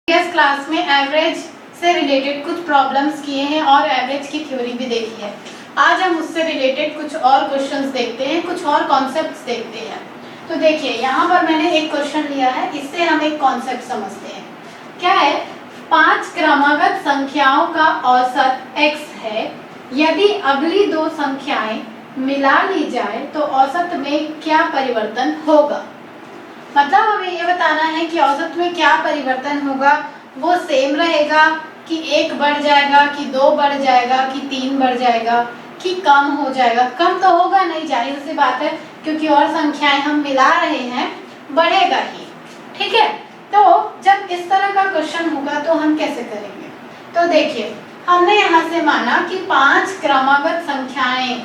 Previous class में average से related कुछ प्रॉब्लम्स किए हैं और एवरेज की थ्योरी भी देखी है। आज हम उससे रिलेटेड कुछ और क्वेश्चंस देखते हैं, कुछ और कॉन्सेप्ट्स देखते हैं। तो देखिए यहाँ पर मैंने एक क्वेश्चन लिया है, इससे हम एक कॉन्सेप्ट समझते हैं। क्या है? 5 क्रमागत संख्याओं का औसत x है। यदि अगली दो संख्याएं मिला ली जाए तो औसत में क्या परिवर्तन होगा। मतलब हमें ये बताना है कि औसत में क्या परिवर्तन होगा। वो सेम रहेगा कि 1 बढ़ जाएगा, कि 2 बढ़ जाएगा, कि 3 बढ़ जाएगा, कि कम हो जाएगा। कम तो होगा नहीं, जाहिर सी बात है, क्योंकि और संख्याएं हम मिला रहे हैं, बढ़ेगा ही। ठीक है, तो जब इस तरह का क्वेश्चन होगा तो हम कैसे करेंगे। तो देखिए, हमने यहाँ से माना कि 5 क्रमागत संख्याएं,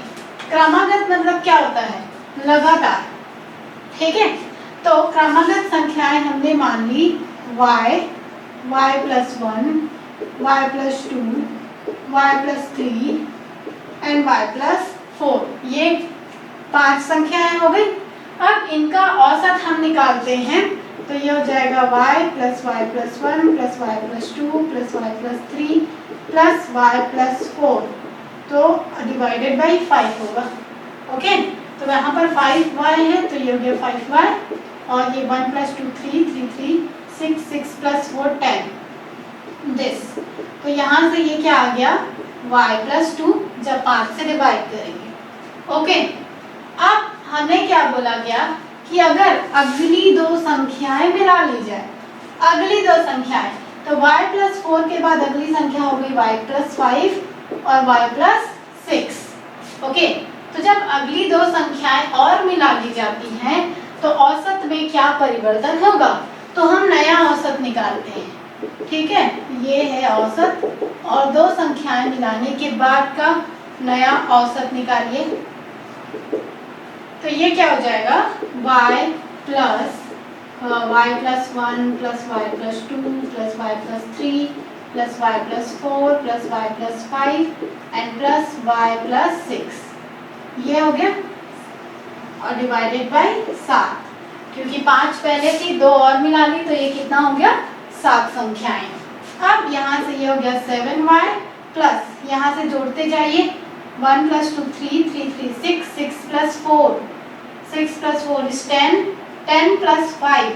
क्रमागत मतलब क्या होता है, लगातार। ठीक है, तो क्रमागत संख्याएं हमने मान ली y, y plus 1, y plus 2, y plus 3 and y plus 4। ये 5 संख्याएं हो गई। अब इनका औसत हम निकालते हैं, तो ये हो जाएगा y plus y plus 1 plus y plus 2 plus y plus 3 plus y plus 4, तो डिवाइडेड बाई 5 होगा। ओके, तो यहाँ पर 5y है, तो ये हो गया 5y, और ये 1 plus 2 3, 3 3 6, 6 plus 4 10 दिस। तो यहाँ से ये क्या आ गया, y plus 2 जब 5 से डिवाइड करेंगे। ओके, अब हमें क्या बोला गया कि अगर अगली दो संख्याएं मिला ली जाए, अगली दो संख्याएं, तो y plus 4 के बाद अगली संख्या हो गई y plus 5 और y plus 6। ओके, तो जब अगली दो संख्याएं और मिला ली जाती हैं तो औसत में क्या परिवर्तन होगा। तो हम नया औसत निकालते हैं। ठीक है, ये है औसत, और दो संख्याएं मिलाने के बाद का नया औसत निकालिए। तो ये क्या हो जाएगा, y plus 1 plus y plus 2 plus y plus 3 plus y plus 4 plus y plus 5 and plus y plus 6। ये हो गया, और डिवाइडेड बाय 7, क्योंकि 5 पहले थी, 2 और मिला ली, तो ये कितना हो गया, 7 संख्याएं। अब यहाँ से ये हो गया 7y प्लस, यहाँ से जोड़ते जाइए, 1 plus 2 3, 3 3 6, 6 plus 4, 6 plus 4 is 10, 10 plus 5,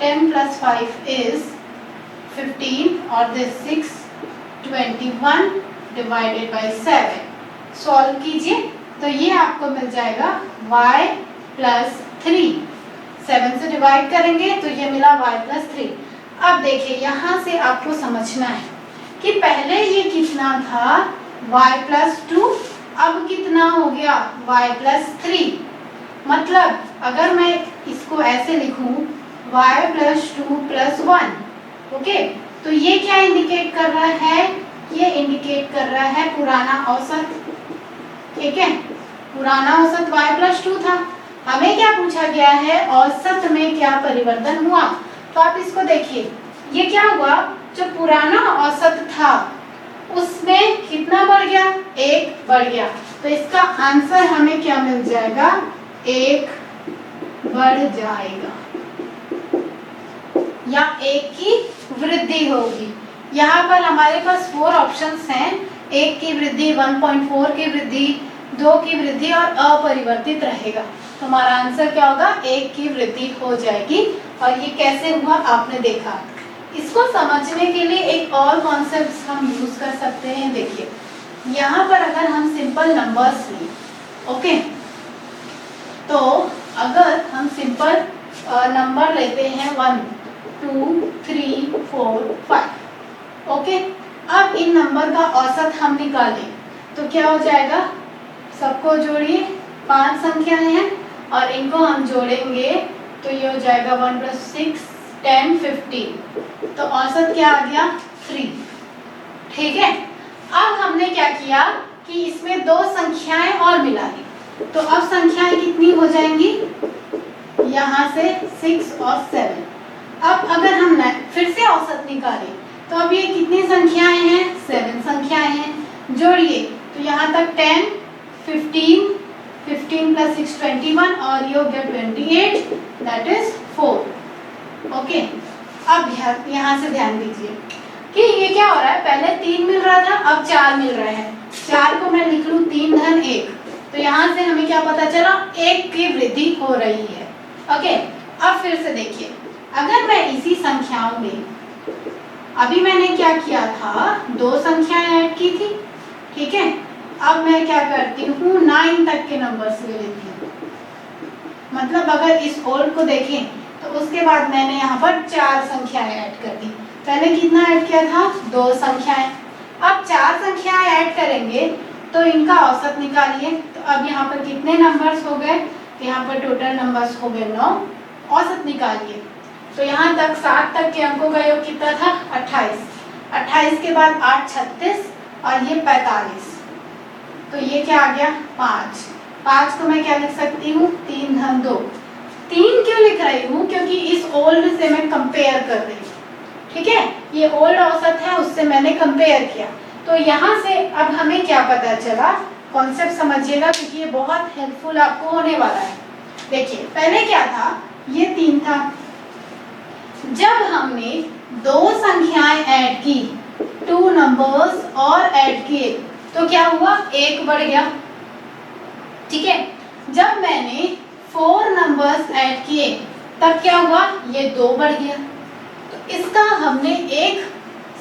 10 plus 5 is 15, और this 6 21 डिवाइडेड बाय 7। सॉल्व कीजिए, तो ये आपको मिल जाएगा y plus 3, 7 से डिवाइड करेंगे तो ये मिला y plus 3। अब देखिए, यहाँ से आपको समझना है कि पहले ये कितना था, y plus 2, अब कितना हो गया, y plus 3। मतलब अगर मैं इसको ऐसे लिखूं, y plus 2 plus 1, ओके, तो ये क्या इंडिकेट कर रहा है, ये इंडिकेट कर रहा है पुराना औसत। ठीक है, पुराना औसत y plus 2 था। हमें क्या पूछा गया है, औसत में क्या परिवर्तन हुआ। तो आप इसको देखिए, ये क्या हुआ, जो पुराना औसत था उसमें कितना बढ़ गया, 1 बढ़ गया। तो इसका आंसर हमें क्या मिल जाएगा, 1 बढ़ जाएगा, या 1 की वृद्धि होगी। यहाँ पर हमारे पास 4 ऑप्शंस हैं, 1 की वृद्धि, 1.4 की वृद्धि, 2 की वृद्धि और अपरिवर्तित रहेगा। तो हमारा आंसर क्या होगा, 1 की वृद्धि हो जाएगी। और ये कैसे हुआ आपने देखा। इसको समझने के लिए एक और कॉन्सेप्ट हम यूज कर सकते हैं। देखिए, यहाँ पर अगर हम सिंपल नंबर्स लें, ओके, तो अगर हम सिंपल नंबर लेते हैं 1 2 3 4 5, ओके, अब इन नंबर का औसत हम निकालें तो क्या हो जाएगा, सबको जोड़िए, 5 संख्याएं हैं और इनको हम जोड़ेंगे तो ये हो जाएगा 1 plus 6 10 15, तो औसत क्या आ गया, 3। ठीक है, अब हमने क्या किया कि इसमें 2 संख्याएं और मिला ली, तो अब संख्याएं कितनी हो जाएंगी, यहाँ से 6 और 7। अब अगर हम फिर से औसत निकालें तो अब ये कितनी संख्याएं हैं, 7 संख्याएं हैं, जोड़िए, तो यहाँ तक 10 15 15 plus 6 21, और ये हो गया 28, दैट इज 4। ओके, अब यहाँ से ध्यान दीजिए कि ये क्या हो रहा है, पहले 3 मिल रहा था, अब 4 मिल रहे हैं। 4 को मैं लिख लूँ 3 धन 1, तो यहाँ से हमें क्या पता चला, 1 की वृद्धि हो रही है। ओके, अब फिर से देखिए, अगर मैं इसी संख्याओं में, अभी मैंने क्या किया था, 2 संख्याएं ऐड की थी, ठीक है। अब मैं क्या करती हूँ, 9 तक के नंबर्स ले लेती हूँ। मतलब अगर इस ओल्ड को देखें तो उसके बाद मैंने यहाँ पर 4 संख्याएं ऐड कर दी। पहले कितना ऐड किया था, 2 संख्याएं। अब 4 संख्याएं ऐड करेंगे तो इनका औसत निकालिए। तो अब यहाँ पर कितने नंबर्स हो गए, यहाँ पर टोटल नंबर्स हो गए 9। औसत निकालिए, तो यहाँ तक 7 तक के अंकों का योग कितना था, 28। 28 के बाद 8 36 और ये 45, तो ये क्या आ गया, 5। 5 को मैं क्या लिख सकती हूँ, 3 धन 2। 3 क्यों लिख रही हूँ, क्योंकि इस ओल्ड से मैं कंपेयर कर रही हूँ, ठीक है। ये ओल्ड औसत है, उससे मैंने कंपेयर किया। तो यहाँ से अब हमें क्या पता चला, कॉन्सेप्ट समझिएगा क्योंकि ये बहुत हेल्पफुल आपको होने वाला है। देखिए पहले क्या था, ये 3 था। जब हमने 2 संख्याएं ऐड की, 2 नंबर्स और ऐड किए, तो क्या हुआ, 1 बढ़ गया, ठीक है। जब मैंने 4 नंबर्स ऐड किए तब क्या हुआ, ये 2 बढ़ गया। तो इसका हमने एक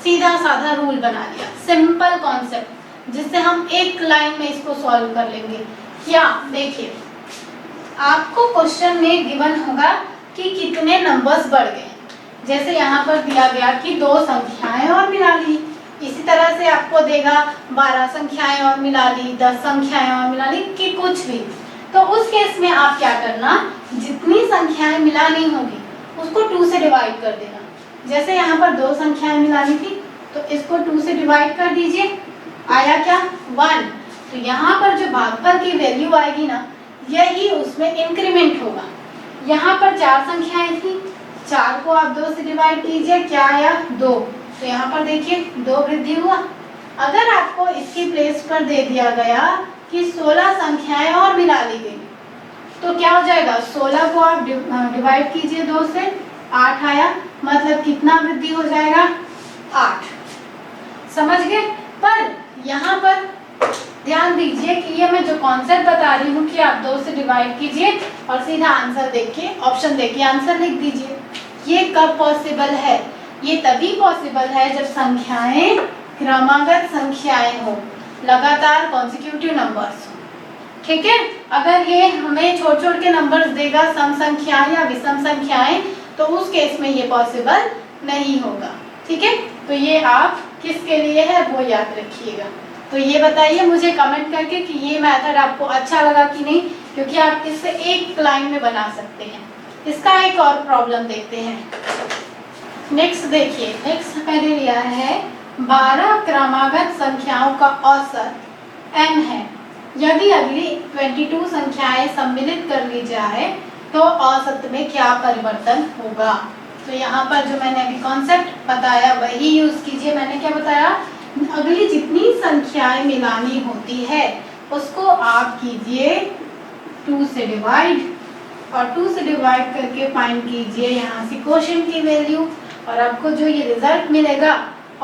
सीधा साधा रूल बना लिया, सिंपल कॉन्सेप्ट, जिससे हम एक लाइन में इसको सॉल्व कर लेंगे। क्या, देखिए आपको क्वेश्चन में गिवन होगा कि कितने नंबर्स बढ़ गए। जैसे यहाँ पर दिया गया कि 2 संख्याएं और मिला ली, इसी तरह से आपको देगा 12 संख्याएं और मिला ली, 10 संख्याएं और मिला ली, कि कुछ भी। तो उस केस में आप क्या करना, जितनी संख्याएं मिलानी होगी उसको 2 से डिवाइड कर देना। जैसे यहाँ पर 2 संख्याएं मिलानी थी, तो इसको 2 से डिवाइड कर दीजिए, आया क्या, 1। तो यहाँ पर जो भागफल की वैल्यू आएगी ना, यही उसमें इंक्रीमेंट होगा। यहाँ पर 4 संख्याएं थी, 4 को आप 2 से डिवाइड कीजिए, क्या आया, 2। तो यहाँ पर देखिए 2 वृद्धि हुआ। अगर आपको इसकी प्लेस पर दे दिया गया कि 16 संख्याएं और मिला ली गई, तो क्या हो जाएगा, 16 को आप डिवाइड कीजिए 2 से, 8 आया। मतलब कितना वृद्धि हो जाएगा, 8। समझ गए। पर यहाँ पर ध्यान दीजिए कि ये मैं जो कॉन्सेप्ट बता रही हूँ कि आप 2 से डिवाइड कीजिए और सीधा आंसर देख के, ऑप्शन देख के आंसर लिख दीजिए। ये कब पॉसिबल है, ये तभी पॉसिबल है जब संख्याएं क्रमागत संख्याएं हो, लगातार कॉन्सेक्यूटिव नंबर्स हो, ठीक है। अगर ये हमें छोड़ छोड़ के नंबर्स देगा, सम संख्याएं या विषम संख्याएं, तो उस केस में ये पॉसिबल नहीं होगा, ठीक है। तो ये आप किसके लिए है वो याद रखिएगा। तो ये बताइए मुझे कमेंट करके कि ये मेथड आपको अच्छा लगा कि नहीं, क्योंकि आप इससे एक लाइन में बना सकते हैं। इसका एक और प्रॉब्लम देखते हैं। नेक्स्ट देखिए, नेक्स्ट मैंने लिया है 12 क्रमागत संख्याओं का औसत n है। यदि अगली 22 संख्याएं सम्मिलित कर ली जाए तो औसत में क्या परिवर्तन होगा। तो यहाँ पर जो मैंने अभी कॉन्सेप्ट बताया वही यूज कीजिए। मैंने क्या बताया, अगली जितनी संख्याएं मिलानी होती है उसको आप कीजिए 2 से डिवाइड, और 2 से डिवाइड करके फाइंड कीजिए यहाँ से क्वोशिएंट की वैल्यू, और आपको जो ये रिजल्ट मिलेगा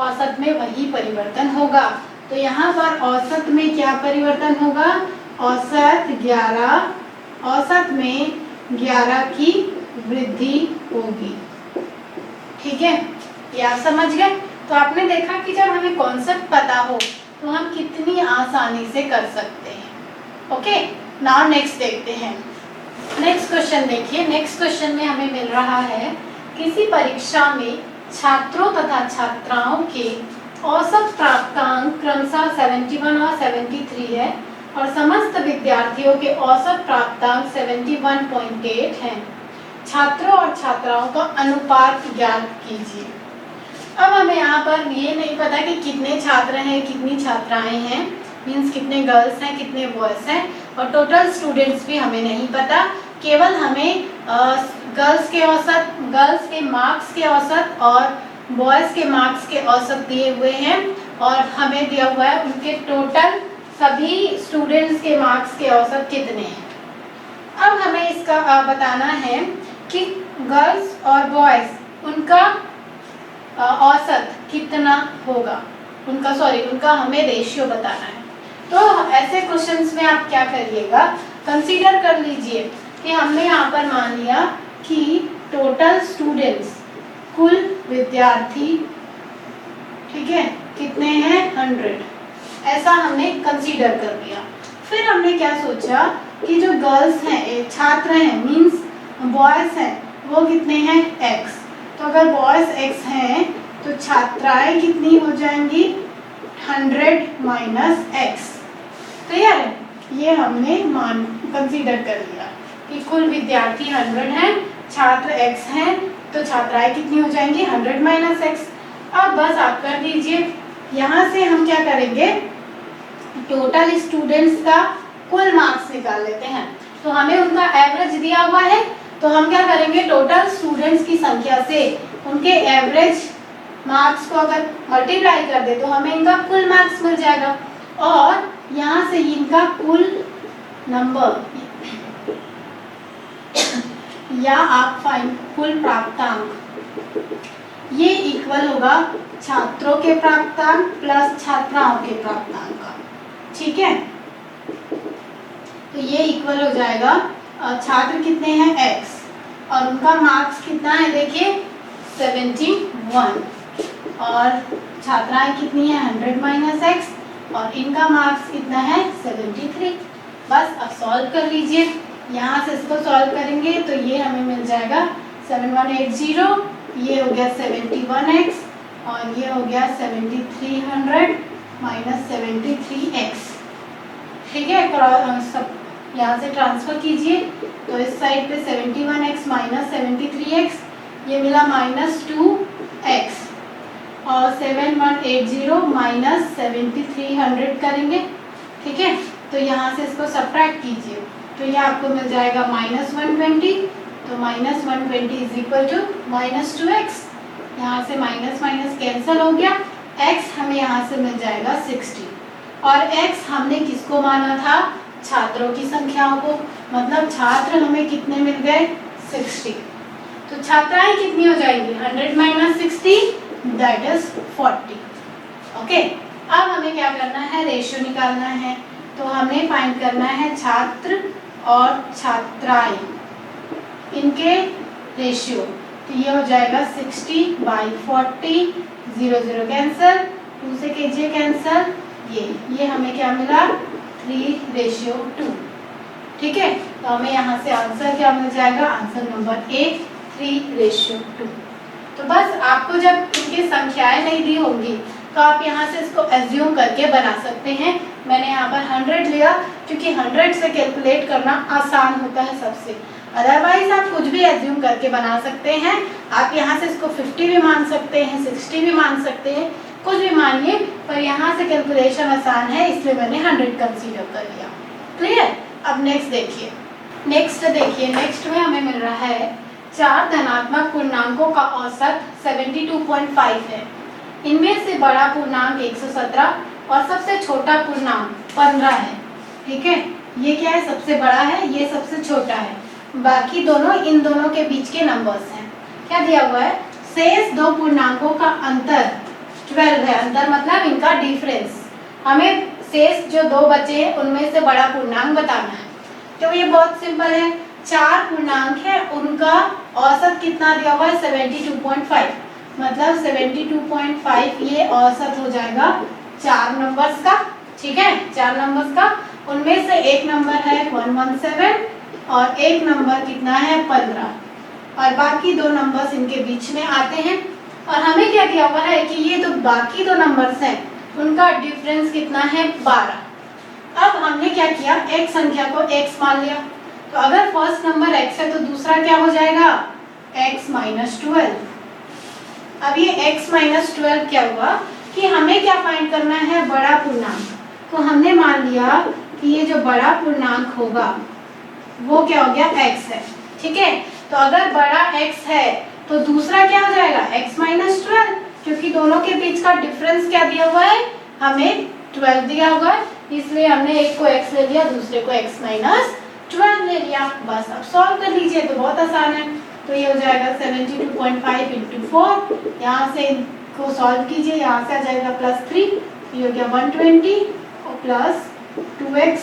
औसत में वही परिवर्तन होगा। तो यहाँ पर औसत में क्या परिवर्तन होगा, औसत 11, औसत में 11 की वृद्धि होगी, ठीक है। ये आप समझ गए। तो आपने देखा कि जब हमें कॉन्सेप्ट पता हो तो हम कितनी आसानी से कर सकते हैं। ओके, नाउ नेक्स्ट देखते हैं। नेक्स्ट क्वेश्चन देखिए। नेक्स्ट क्वेश्चन में हमें मिल रहा है, किसी परीक्षा में छात्रों तथा छात्राओं के औसत प्राप्तांक क्रमशः 71 और 73 है और समस्त विद्यार्थियों के औसत प्राप्तांक 71.8 हैं। छात्रों और छात्राओं का अनुपात ज्ञात कीजिए। अब हमें यहाँ पर ये नहीं पता कि कितने छात्र हैं, कितनी छात्राएं हैं, मीन्स कितने गर्ल्स हैं, कितने बॉयज हैं, और टोटल स्टूडेंट्स भी हमें नहीं पता। केवल हमें गर्ल्स के औसत, गर्ल्स के मार्क्स के औसत और बॉयज़ के मार्क्स के औसत दिए हुए हैं, और हमें दिया हुआ है उनके टोटल सभी स्टूडेंट्स के मार्क्स के औसत कितने हैं। अब हमें इसका बताना है कि गर्ल्स और बॉयज़ उनका औसत कितना होगा उनका हमें रेशियो बताना है। तो ऐसे क्वेश्चंस में आप क्या करिएगा, कंसीडर कर लीजिए कि हमने यहाँ पर मान लिया कि टोटल स्टूडेंट्स, कुल विद्यार्थी, ठीक है, कितने हैं 100, ऐसा हमने कंसीडर कर लिया। फिर हमने क्या सोचा कि जो गर्ल्स हैं, छात्र हैं, मींस बॉयज हैं, वो कितने हैं x। तो अगर बॉयज x हैं तो छात्राएं कितनी हो जाएंगी 100 माइनस x। क्लियर है, ये हमने कंसीडर कर लिया कि कुल विद्यार्थी 100 हैं, छात्र x हैं, तो छात्राएं कितनी हो जाएंगी 100 माइनस x। अब बस आप कर दीजिए, यहाँ से हम क्या करेंगे, टोटल स्टूडेंट्स का कुल मार्क्स निकाल लेते हैं। तो हमें उनका एवरेज दिया हुआ है, तो हम क्या करेंगे, टोटल स्टूडेंट्स की संख्या से उनके एवरेज मार्क्स को अगर मल्टीप्लाई कर दे तो हमें इनका कुल मार्क्स मिल जाएगा। और यहाँ से इनका कुल नंबर या आप फाइंड कुल प्राप्तांक, ये इक्वल होगा छात्रों के प्राप्तांक प्लस छात्राओं के प्राप्तांक का। ठीक है, तो ये इक्वल हो जाएगा, छात्र कितने हैं x और उनका मार्क्स कितना है, देखिए 71, और छात्राएं कितनी है 100 माइनस x और इनका मार्क्स कितना है 73। बस अब सॉल्व कर लीजिए, यहाँ से इसको सॉल्व करेंगे तो ये हमें मिल जाएगा 7180, ये हो गया 71x और ये हो गया 7300 माइनस 73x। ठीक है, सब यहाँ से ट्रांसफर कीजिए, तो इस साइड पे 71x माइनस 73x, ये मिला माइनस 2x, और 7180 माइनस 7300 करेंगे। ठीक है, तो यहाँ से इसको सब्ट्रैक्ट कीजिए, तो ये आपको मिल जाएगा माइनस 120, तो minus 120 is equal to minus 2x। यहाँ से माइनस माइनस कैंसिल हो गया, x हमें यहाँ से मिल जाएगा 60, और x हमने किसको माना था, छात्रों की संख्याओं को, मतलब छात्र हमें कितने मिल गए 60, तो छात्राएं कितनी हो जाएंगी 100 माइनस 60 दैट इज 40। ओके, अब हमें क्या करना है, रेशियो निकालना है। तो हमें फाइंड करना है छात्र और छात्राएं, इनके रेशियो, तो ये हो जाएगा 60/40, 0 0 कैंसिल, 2 से कीजिए कैंसिल, ये हमें क्या मिला 3:2। ठीक है, तो हमें यहाँ से आंसर क्या मिल जाएगा, आंसर नंबर 1 3:2। तो बस आपको जब इनकी संख्याएं नहीं दी होंगी तो आप यहाँ से इसको एज्यूम करके बना सकते हैं। मैंने यहाँ पर 100 लिया क्योंकि 100 से कैलकुलेट करना आसान होता है सबसे, अदरवाइज आप कुछ भी एज्यूम करके बना सकते हैं। आप यहाँ से इसको 50 भी मान सकते हैं, 60 भी मान सकते हैं, कुछ भी मानिए, पर यहाँ से कैलकुलेशन आसान है इसलिए मैंने 100 कंसीडर कर लिया। क्लियर, अब नेक्स्ट देखिए, नेक्स्ट में हमें मिल रहा है 4 धनात्मक पूर्णांकों का औसत 72.5 है। इनमें से बड़ा पूर्णांक 117 और सबसे छोटा पूर्णांक 15 है। ठीक है, ये क्या है, सबसे बड़ा है, ये सबसे छोटा है, बाकी दोनों इन दोनों के बीच के नंबर्स हैं। क्या दिया हुआ है, शेष दो पूर्णांकों का अंतर 12 है, अंतर मतलब इनका डिफरेंस। हमें शेष जो दो बचे हैं उनमें से बड़ा पूर्णांक बताना है। तो ये बहुत सिंपल है, 4 पूर्णांक है, उनका औसत कितना दिया हुआ है 72.5, मतलब 72.5 ये औसत हो जाएगा 4 नंबर्स का। ठीक है, 4 नंबर्स का, उनमें से एक नंबर है 117 और एक नंबर कितना है 15, और बाकी दो नंबर्स इनके बीच में आते हैं। और हमें क्या दिया हुआ है कि ये जो बाकी दो नंबर्स हैं उनका डिफरेंस कितना है 12। अब हमने क्या किया, एक संख्या को x मान लिया, तो अगर फर्स्ट नंबर x है तो दूसरा क्या हो जाएगा x माइनस 12। अब ये x माइनस 12 क्या हुआ कि हमें क्या फाइंड करना है, बड़ा पूर्णांक। तो हमने मान लिया कि ये जो बड़ा पूर्णांक होगा वो क्या हो गया x है। ठीक है, तो अगर बड़ा x है तो दूसरा क्या हो जाएगा x माइनस 12, क्योंकि दोनों के बीच का डिफरेंस क्या दिया हुआ है, हमें 12 दिया हुआ है, इसलिए हमने एक को x ले लिया, दूसरे को x माइनस 12 ले लिया। बस अब सॉल्व कर लीजिए, तो बहुत आसान है। तो ये हो जाएगा 72.5 इंटू 4, यहाँ से को सॉल्व कीजिए, यहाँ से आ जाएगा +3, ये हो गया 120 और प्लस 2x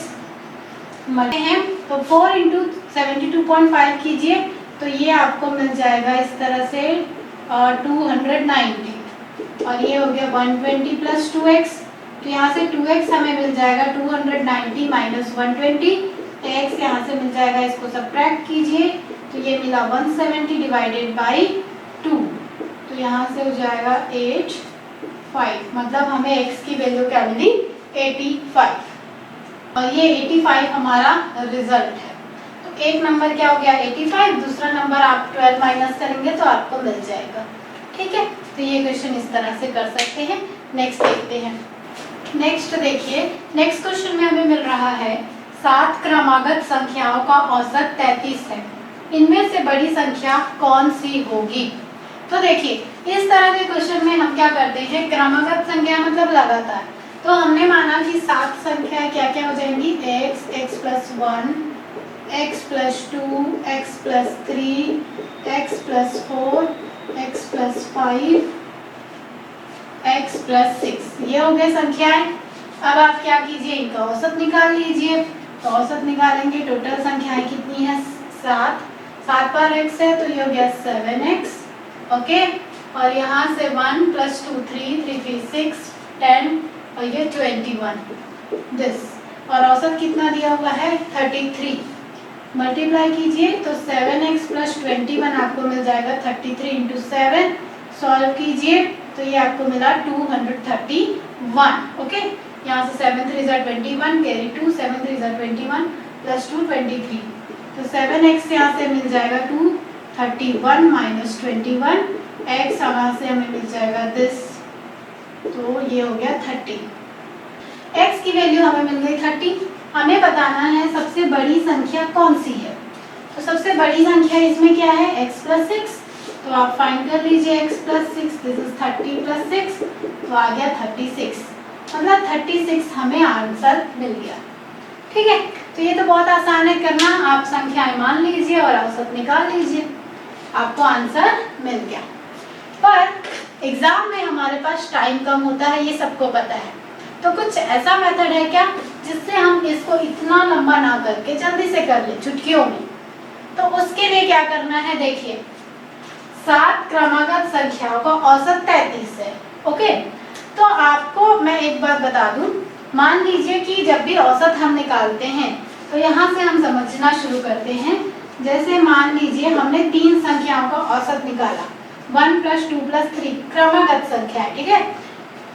हैं तो 4 इंटू 72.5 कीजिए तो ये आपको मिल जाएगा इस तरह से 290 और ये हो गया 120 प्लस 2x, तो यहाँ से 2x हमें मिल जाएगा 290 माइनस 120, x यहाँ से मिल जाएगा, इसको सब्ट्रैक्ट कीजिए तो ये मिला 170 डिवाइडेड बाई 2, तो यहाँ से हो जाएगा 85, मतलब हमें x की वैल्यू क्या मिली 85 और ये 85 हमारा रिजल्ट है। तो एक नंबर क्या हो गया 85, दूसरा नंबर आप 12 माइनस करेंगे तो आपको मिल जाएगा। ठीक है, तो ये क्वेश्चन इस तरह से कर सकते हैं। नेक्स्ट देखते हैं। नेक्स्ट देखिए, नेक्स्ट क्वेश्चन में हमें मिल रहा है 7 क्रमागत संख्याओं का औसत 33 है, इनमें से बड़ी संख्या कौन सी होगी। तो देखिए इस तरह के क्वेश्चन में हम क्या करते हैं, क्रमागत संख्या मतलब लगातार, तो हमने माना कि 7 संख्या क्या क्या हो जाएंगी, x, x plus 1, x plus 2, x plus 3, x plus 4, x plus 5, x plus 6, ये हो गए संख्याएं। अब आप क्या कीजिए, इनका औसत निकाल लीजिए, तो औसत निकालेंगे, टोटल संख्याएं कितनी है 7, 7 पर x है तो ये हो गया 7x, ओके, और यहाँ से 1 प्लस 2 3, 3 3 6 10 और ये 21 दिस, और औसत कितना दिया हुआ है 33, मल्टीप्लाई कीजिए तो 7x प्लस 21 आपको मिल जाएगा 33 इंटू 7, सॉल्व कीजिए तो ये आपको मिला 231, ओके, यहाँ से 7 3 ज़ा 21 कैरी 2, 7 3 ज़ा 21 प्लस 2 23, तो 7x यहाँ से मिल जाएगा 231 माइनस 21, x यहाँ से हमें मिल जाएगा दिस, तो ये हो गया 30, x की वैल्यू हमें मिल गई 30। हमें बताना है सबसे बड़ी संख्या कौन सी है, तो सबसे बड़ी संख्या इसमें क्या है x प्लस 6, तो आप फाइंड कर लीजिए x plus 6, this is 30 plus 6, तो आ गया 36, मतलब 36 हमें आंसर मिल गया। ठीक है, तो ये तो बहुत आसान है करना, आप संख्याएं मान लीजिए और औसत निकाल लीजिए, आपको आंसर मिल गया। पर एग्जाम में हमारे पास टाइम कम होता है, ये सबको पता है, तो कुछ ऐसा मेथड है क्या जिससे हम इसको इतना लंबा ना करके जल्दी से कर ले चुटकियों में। तो उसके लिए क्या करना है, देखिए 7 क्रमागत संख्याओं का औसत 33 है, ओके, तो आपको मैं एक बात बता दूं, मान लीजिए कि जब भी औसत हम निकालते हैं तो यहाँ से हम समझना शुरू करते हैं। जैसे मान लीजिए हमने 3 संख्याओं का औसत निकाला, 1 प्लस 2 प्लस 3 क्रमागत संख्या है, ठीक है।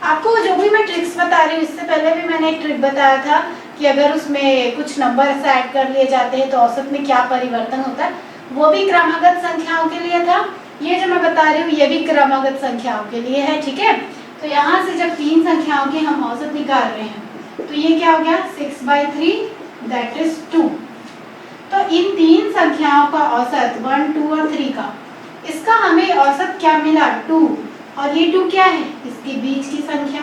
आपको जो भी मैं ट्रिक्स बता रही हूँ, इससे पहले भी मैंने एक ट्रिक बताया था कि अगर उसमें कुछ नंबर ऐड कर लिए जाते हैं तो औसत में क्या परिवर्तन होता है, वो भी क्रमागत संख्याओं के लिए था। ये जो मैं बता रही हूँ ये भी क्रमागत संख्याओं के लिए है, ठीक है। तो यहाँ से जब 3 संख्याओं के हम औसत निकाल रहे हैं तो ये क्या हो गया 6/3 दैट इज 2। तो इन 3 संख्याओं का औसत 1, 2 और 3 का, इसका हमें औसत क्या मिला 2, और ये 2 क्या है, इसके बीच की संख्या।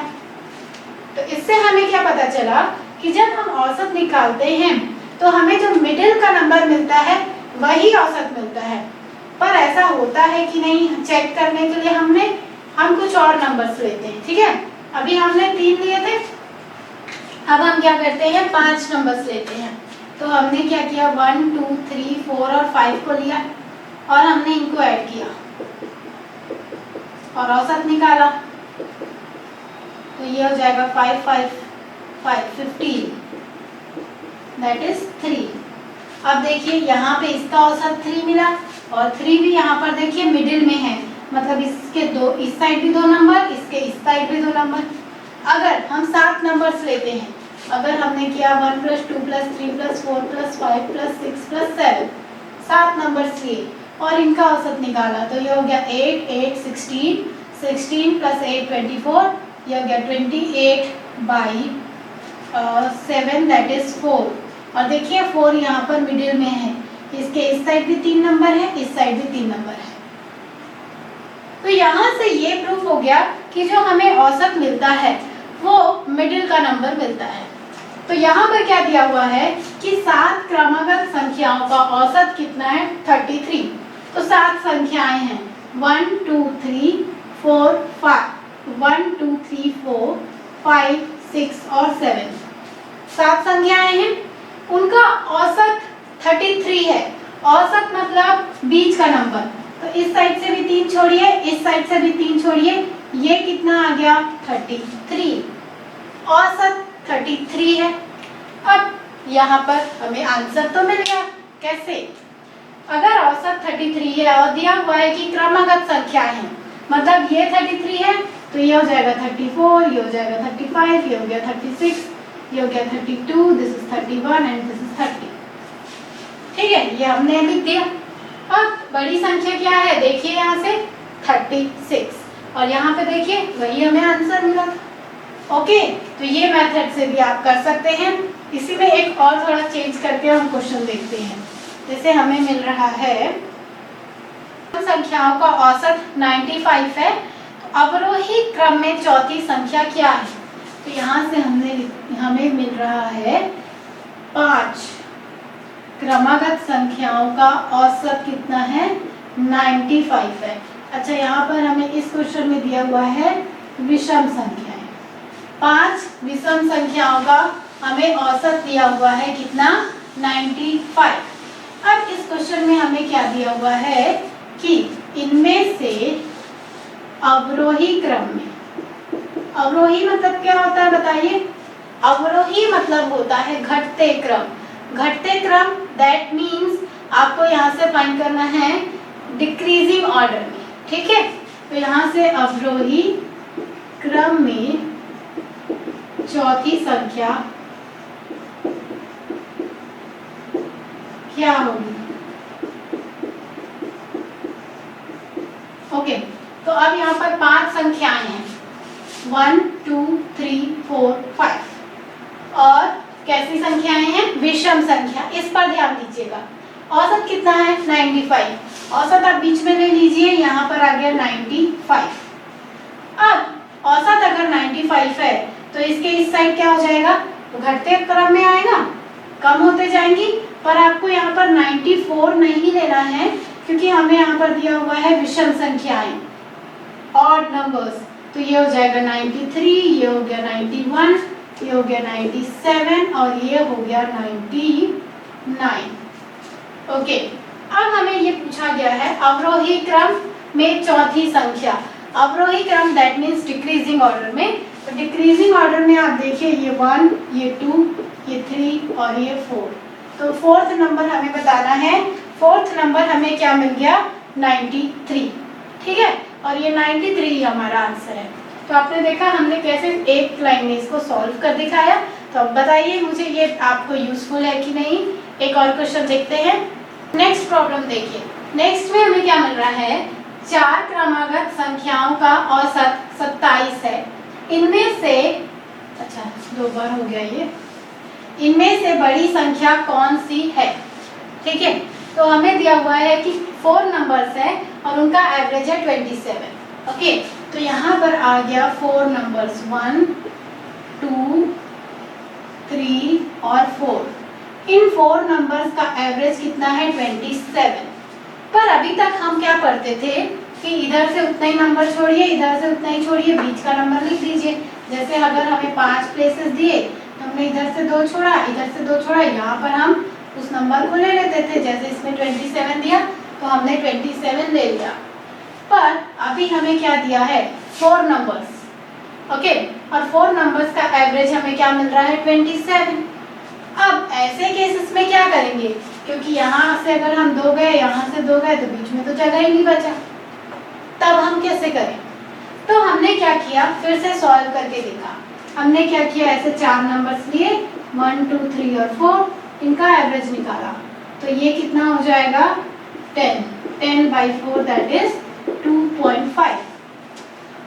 तो इससे हमें क्या पता चला कि जब हम औसत निकालते हैं तो हमें जो मिडिल का नंबर मिलता है वही औसत मिलता है। पर ऐसा होता है कि नहीं, चेक करने के लिए हम कुछ और नंबर्स लेते हैं, ठीक है। अभी हमने 3 लिए थे, अब हम क्या करते हैं 5 नंबर्स लेते हैं। तो हमने क्या किया 1, 2, 3, 4 और 5 को लिया और हमने इनको ऐड किया और औसत निकाला, तो ये हो जाएगा 5, 5, 5, 15 दैट इज 3। अब देखिए यहाँ पे इसका औसत 3 मिला और 3 भी यहाँ पर देखिए मिडिल में है, मतलब इसके इस साइड भी 2 नंबर, इसके इस साइड भी 2 नंबर। अगर हम 7 नंबर्स लेते हैं, अगर हमने किया 1 plus 2 plus 3 plus 4 plus 5 plus 6 plus 7, 7 numbers लिए और इनका औसत निकाला, तो ये हो गया 8, 8, 16, 16 प्लस 8 24, ये हो गया 28/7 दैट इज 4। और देखिए 4 यहाँ पर मिडिल में है, इसके इस साइड भी 3 नंबर है, इस साइड भी 3 नंबर है। तो यहाँ से ये प्रूफ हो गया कि जो हमें औसत मिलता है वो मिडिल का नंबर मिलता है। तो यहाँ पर क्या दिया हुआ है कि 7 क्रमागत संख्याओं का औसत कितना है 33। तो 7 संख्याएं हैं, 1 2 3 4 5, 1 2 3 4 5 6 और 7, 7 संख्याएं हैं। उनका औसत 33 है। औसत मतलब बीच का नंबर, तो इस साइड से भी 3 छोड़िए, इस साइड से भी 3 छोड़िए, ये कितना आ गया 33। औसत 33 है। अब यहाँ पर हमें आंसर तो मिल गया। कैसे? अगर औसत 33 है और दिया हुआ है कि क्रमागत संख्याएं हैं, मतलब ये 33 है तो ये हो जाएगा 34, ये हो जाएगा 35, ये हो गया 36, ये हो गया 32, this is 31 and this is 30। ठीक है, ये हमने लिख दिया। अब बड़ी संख्या क्या है? देखिए यहाँ से 36, और यहाँ पे देखिए वही हमें आंसर मिला था। ओके, तो ये मेथड से भी आप कर सकते हैं। इसी में एक और थोड़ा चेंज करके हम क्वेश्चन देखते हैं। जैसे हमें मिल रहा है संख्याओं का औसत 95 है, तो अवरोही क्रम में चौथी संख्या क्या है? तो यहाँ से हमें मिल रहा है 5। क्रमागत संख्याओं का औसत कितना है? 95 है। अच्छा, यहाँ पर हमें इस क्वेश्चन में दिया हुआ है विषम संख्याएं। 5 विषम संख्याओं का हमें औसत दिया हुआ है कितना? 95। अब इस क्वेश्चन में हमें क्या दिया हुआ है कि इनमें से अवरोही क्रम में, अवरोही मतलब क्या होता है बताइए? अवरोही मतलब होता है घटते क्रम। घटते क्रम दैट मीन्स आपको यहाँ से फाइंड करना है डिक्रीजिंग ऑर्डर में। ठीक है, तो यहाँ से अवरोही क्रम में चौथी संख्या क्या होगी? ओके, तो अब यहाँ पर 5 संख्याएं हैं, 1 2 3 4 5, और कैसी संख्याएं हैं? विषम संख्या। इस पर ध्यान दीजिएगा। औसत कितना है? 95। औसत आप बीच में ले लीजिए, यहाँ पर आ गया 95। अब औसत अगर 95 है तो इसके इस साइड क्या हो जाएगा? तो घटते क्रम में आएगा, कम होते जाएंगी। पर आपको यहाँ पर 94 नहीं लेना है, क्योंकि हमें यहाँ पर दिया हुआ है विषम संख्याएं, ऑड नंबर्स। तो ये हो जाएगा 93, ये हो गया 91, ये हो गया 97 और ये हो गया 99। ओके, अब हमें ये पूछा गया है अवरोही क्रम में चौथी संख्या। अवरोही क्रम दैट मीन्स डिक्रीजिंग ऑर्डर में। तो डिक्रीजिंग ऑर्डर में आप देखिए ये 1, ये 2, ये 3 और ये 4। तो फोर्थ नंबर हमें बताना है। फोर्थ नंबर हमें क्या मिल गया? 93। ठीक है, और ये 93 ही हमारा आंसर है। तो आपने देखा हमने कैसे एक लाइन में इसको सॉल्व कर दिखाया। तो अब बताइए मुझे ये आपको यूजफुल है कि नहीं। एक और क्वेश्चन देखते हैं। नेक्स्ट प्रॉब्लम देखिए। नेक्स्ट में हमें क्या मिल रहा है? 4 क्रमागत संख्याओं का औसत 27 है। इनमें से, अच्छा 2 बार हो गया ये, इनमें से बड़ी संख्या कौन सी है? ठीक है, तो हमें दिया हुआ है कि 4 नंबर्स है और उनका एवरेज है 27। ओके, तो यहाँ पर आ गया 4 नंबर्स 1 2 3 और 4। इन 4 नंबर्स का एवरेज कितना है? 27। पर अभी तक हम क्या पढ़ते थे कि इधर से उतना ही नंबर छोड़िए, इधर से उतना ही छोड़िए, बीच का नंबर लिख दीजिए। जैसे अगर हमें 5 प्लेसेस दिए तो हमने इधर से 2 छोड़ा, इधर से 2 छोड़ा, यहाँ पर हम उस नंबर को ले लेते थे। जैसे इसमें 27 दिया तो हमने 27 ले लिया। पर अभी हमें क्या दिया है? 4 नंबर्स। ओके, और 4 नंबर्स का एवरेज हमें क्या मिल रहा है? 27। अब ऐसे केसेस में क्या करेंगे? क्योंकि यहाँ से अगर हम 2 गए, यहाँ से 2 गए, तो बीच में तो जगह ही नहीं बचा। तब हम कैसे करें? तो हमने क्या किया, फिर से सॉल्व करके देखा। हमने क्या किया, ऐसे 4 नंबर्स लिए 1 2 3 और 4, इनका एवरेज निकाला। तो ये कितना हो जाएगा? 10/4 दैट इज 2.5।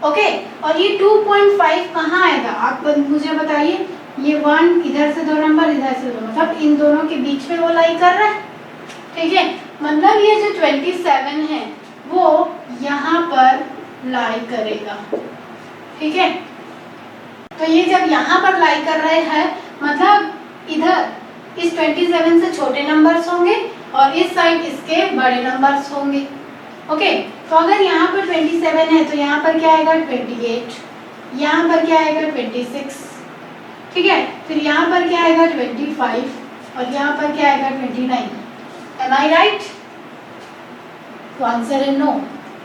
ओके, और ये 2.5 कहाँ आएगा? आप मुझे बताइए। ये 1 इधर से 2 नंबर, इधर से 2, मतलब इन दोनों के बीच में वो लाई कर रहा है। ठीक है, मतलब ये जो 27 है वो यहाँ पर लाई करेगा। ठीक है, तो ये जब यहाँ पर लाई कर रहे हैं, मतलब इधर इस 27 से छोटे नंबर्स होंगे और इस साइड इसके बड़े नंबर्स होंगे। ओके, तो अगर यहाँ पर 27 है तो यहाँ पर क्या आएगा 28, यहाँ पर क्या आएगा 26, ठीक है, फिर यहाँ पर क्या आएगा 25 और यहाँ पर क्या आएगा 29। एम आई राइट? तो आंसर है नो।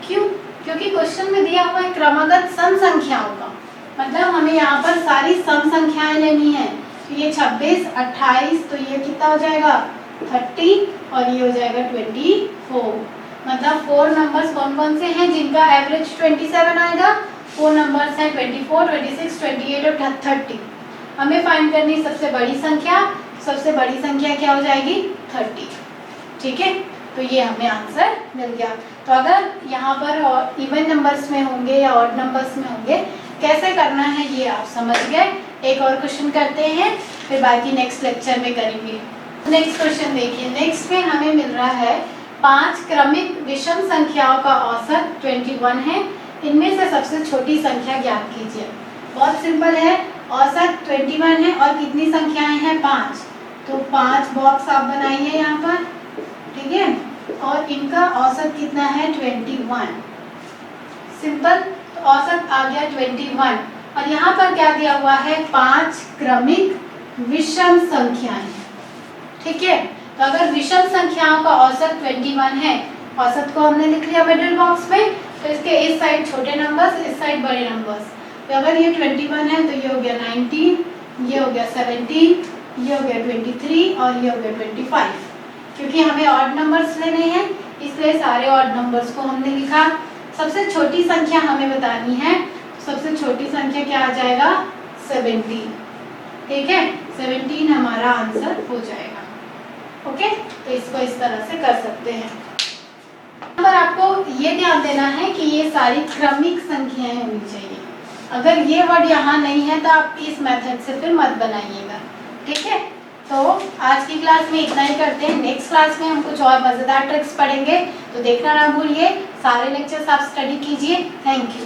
क्यों? क्योंकि क्वेश्चन में दिया हुआ है क्रमागत सम संख्याओं का, मतलब हमें यहाँ पर सारी सम संख्याएं लेनी है। तो ये 26, 28, तो ये कितना हो जाएगा 30 और ये हो जाएगा 24। मतलब 4 नंबर्स कौन कौन से हैं जिनका एवरेज 27 आएगा? 4 नंबर्स हैं 24, 26, 28 और 30। हमें फाइंड करनी सबसे बड़ी संख्या, सबसे बड़ी संख्या क्या हो जाएगी 30, ठीक है। तो ये हमें आंसर मिल गया। तो अगर यहाँ पर इवन नंबर्स में होंगे या ऑड नंबर्स में होंगे, कैसे करना है ये आप समझ गए। एक और क्वेश्चन करते हैं, फिर बाकी नेक्स्ट लेक्चर में करेंगे। नेक्स्ट क्वेश्चन देखिए, नेक्स्ट में हमें मिल रहा है 5 क्रमिक विषम संख्याओं का औसत 21 है, इनमें से सबसे छोटी संख्या ज्ञात कीजिए। बहुत सिंपल है, औसत 21 है और कितनी संख्याएं हैं 5, तो 5 बॉक्स आप बनाइए यहाँ पर, ठीक है, और इनका औसत कितना है 21। सिंपल, तो औसत आ गया 21 और यहाँ पर क्या दिया हुआ है 5 क्रमिक विषम संख्याएं, ठीक है। तो अगर विषम संख्याओं का औसत 21 है, औसत को हमने लिख लिया मिडिल बॉक्स में, तो इसके इस साइड छोटे नंबर्स, इस साइड बड़े नंबर्स। तो अगर ये 21 है तो ये हो गया 19, ये हो गया 17, ये हो गया 23 और ये हो गया 25। क्योंकि हमें ऑड नंबर्स लेने हैं इसलिए सारे ऑड नंबर्स को हमने लिखा। सबसे छोटी संख्या हमें बतानी है, सबसे छोटी संख्या क्या आ जाएगा 17, ठीक है, 17 हमारा आंसर हो जाएगा। ओके, तो इसको इस तरह से कर सकते हैं। यहाँ पर आपको ये ध्यान देना है कि ये सारी क्रमिक संख्याएं होनी चाहिए। अगर ये वर्ड यहाँ नहीं है तो आप इस मेथड से फिर मत बनाइएगा, ठीक है। तो आज की क्लास में इतना ही करते हैं। नेक्स्ट क्लास में हम कुछ और मज़ेदार ट्रिक्स पढ़ेंगे, तो देखना ना भूलिए। सारे लेक्चर्स आप स्टडी कीजिए। Thank you.